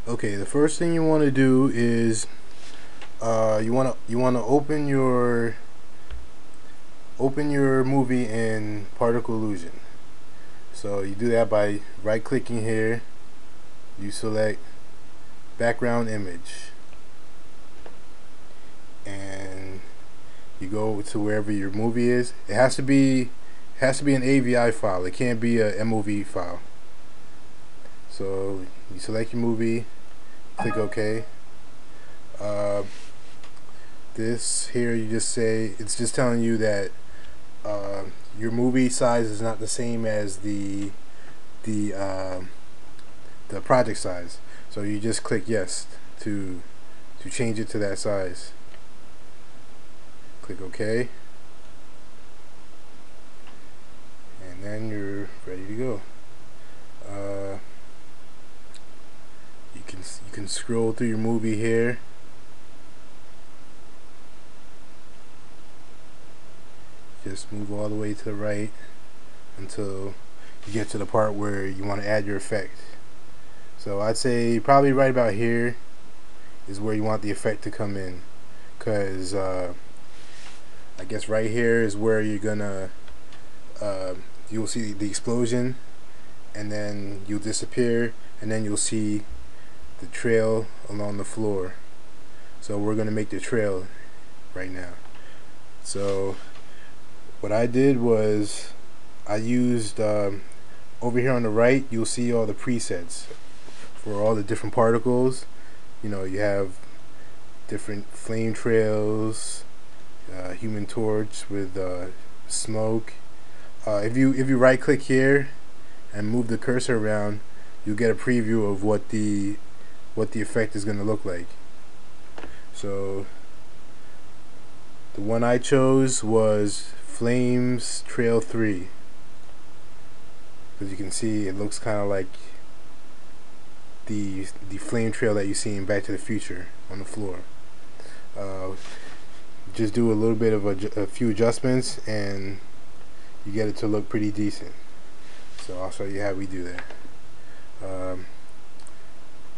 Okay, the first thing you want to do is you want to open your movie in Particle Illusion. So you do that by right clicking here. You select background image, and you go to wherever your movie is. It has to be an AVI file. It can't be a MOV file. So you select your movie, click OK. Uh, this here, you just say, it's just telling you that your movie size is not the same as the uh, the project size. So you just click yes to change it to that size. Click OK, and then you're ready to go. You can scroll through your movie here. Just move all the way to the right until you get to the part where you want to add your effect. So I'd say probably right about here is where you want the effect to come in, because I guess right here is where you're gonna you'll see the explosion, and then you'll disappear, and then you'll see the trail along the floor. So we're gonna make the trail right now. So what I did was I used over here on the right, you'll see all the presets for all the different particles. You have different flame trails, Human Torch with smoke. If you right click here and move the cursor around, you'll get a preview of what the effect is going to look like. So the one I chose was Flames Trail 3, because you can see it looks kind of like the flame trail that you see in Back to the Future on the floor. Just do a little bit of a few adjustments, and you get it to look pretty decent. So I'll show you how we do that.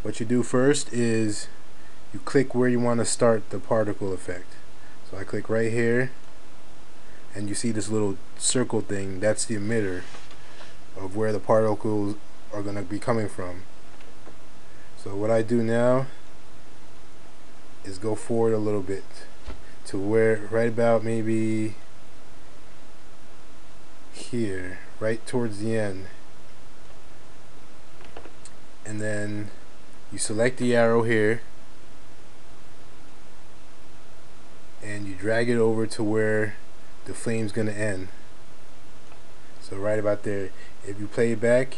What you do first is you click where you want to start the particle effect. So I click right here, and you see this little circle thing. That's the emitter of where the particles are going to be coming from. So what I do now is go forward a little bit to where, right about maybe here, right towards the end, and then you select the arrow here and you drag it over to where the flame's gonna end. So right about there. If you play it back,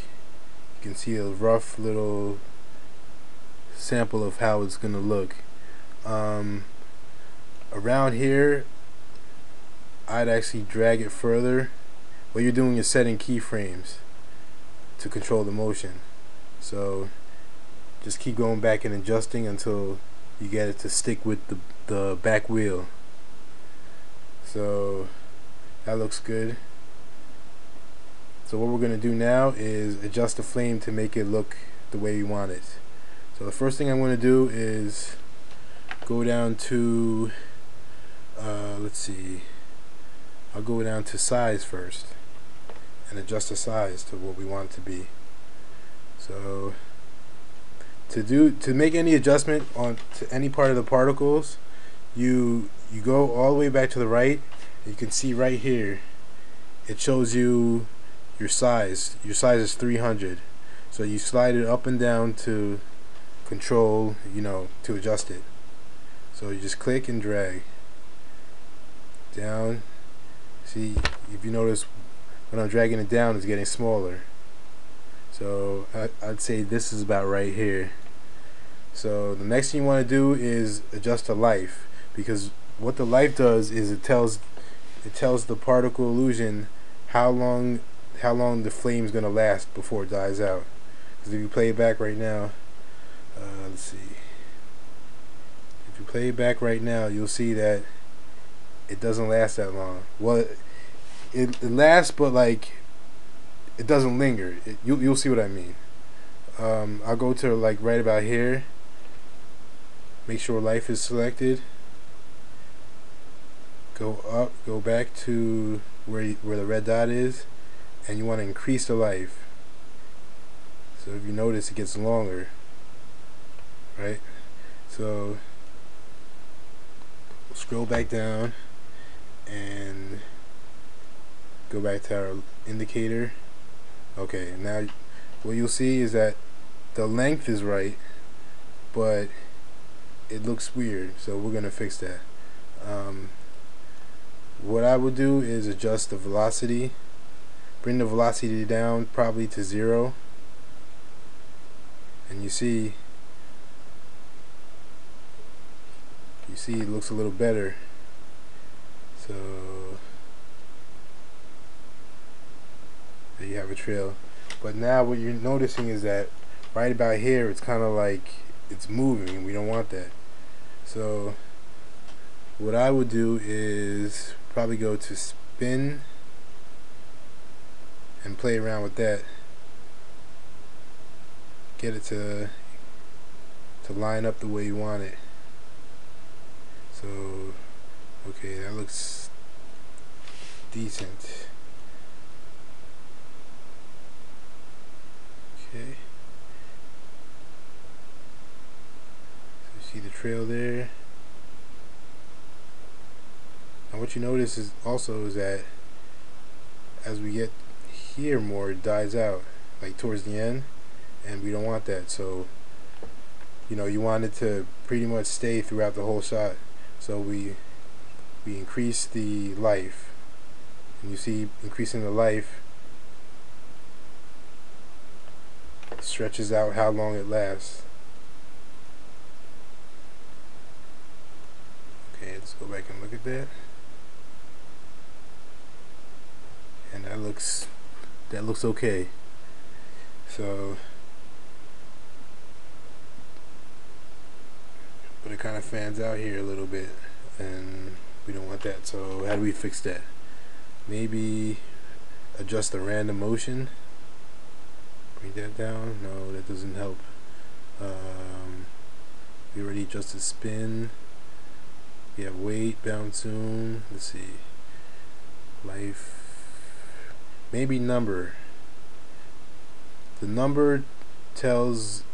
you can see a rough little sample of how it's gonna look. Around here, I'd actually drag it further. What you're doing is setting keyframes to control the motion. So just keep going back and adjusting until you get it to stick with the back wheel. So that looks good. So what we're going to do now is adjust the flame to make it look the way we want it. So the first thing I'm going to do is go down to let's see, I'll go down to size first and adjust the size to what we want it to be. So to make any adjustment on to any part of the particles, you go all the way back to the right. You can see right here it shows you your size. Your size is 300, so you slide it up and down to control, to adjust it. So you just click and drag down. See, if you notice, when I'm dragging it down, it's getting smaller. So I'd say this is about right here. So the next thing you want to do is adjust the life, because what the life does is it tells the particle illusion how long the flame is going to last before it dies out. Because if you play it back right now, let's see. If you play it back right now, you'll see that it doesn't last that long. Well, it lasts, but like it doesn't linger. You'll see what I mean. I'll go to like right about here. Make sure life is selected. Go up, go back to where the red dot is, and you want to increase the life. So if you notice, it gets longer, right? So we'll scroll back down and go back to our indicator. Okay, now what you'll see is that the length is right, but it looks weird, so we're gonna fix that. What I would do is adjust the velocity, bring the velocity down probably to 0, and you see it looks a little better. So there you have a trail. But now what you're noticing is that right about here it's kind of like it's moving, and we don't want that. So what I would do is probably go to spin and play around with that, get it to line up the way you want it. So okay, that looks decent. Okay, so you see the trail there. And what you notice is also is that as we get here more, it dies out like towards the end, and we don't want that. So you know, you want it to pretty much stay throughout the whole shot. So we increase the life, and you see increasing the life stretches out how long it lasts. Okay, let's go back and look at that. And that looks okay. So but it kind of fans out here a little bit, and we don't want that. So how do we fix that? Maybe adjust the random motion, bring that down. No, that doesn't help. We already adjusted spin. We have weight, bounce, zoom. Let's see, life. Maybe number. The number tells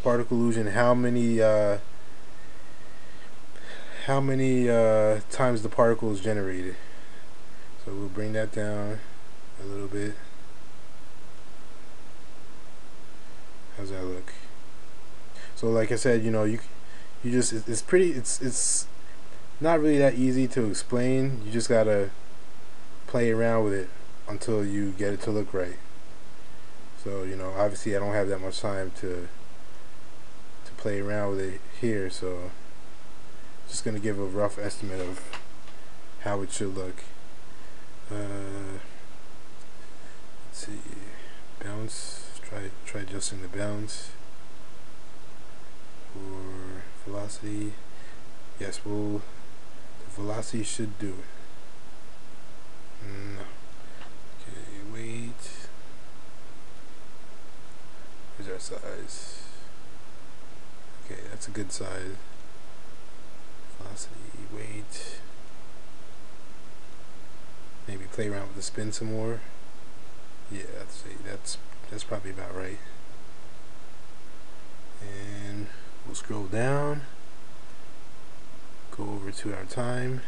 particle illusion how many times the particle is generated. So we'll bring that down a little bit. How's that look? So like I said, you know, you just it's not really that easy to explain. You just gotta play around with it until you get it to look right. So you know, obviously I don't have that much time to play around with it here, so just gonna give a rough estimate of how it should look. Let's see, bounce. Try adjusting the bounce. For velocity, yes, the velocity should do it. No. Okay, weight. Where's our size? Okay, that's a good size. Velocity, weight. Maybe play around with the spin some more. Yeah, let's see, that's probably about right. And we'll scroll down, go over to our time.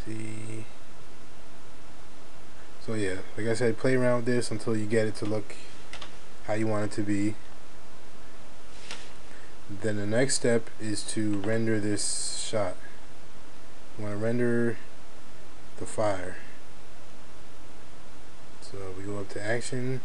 See. So yeah, like I said, play around with this until you get it to look how you want it to be. Then the next step is to render this shot. You want to render the fire. So we go up to action.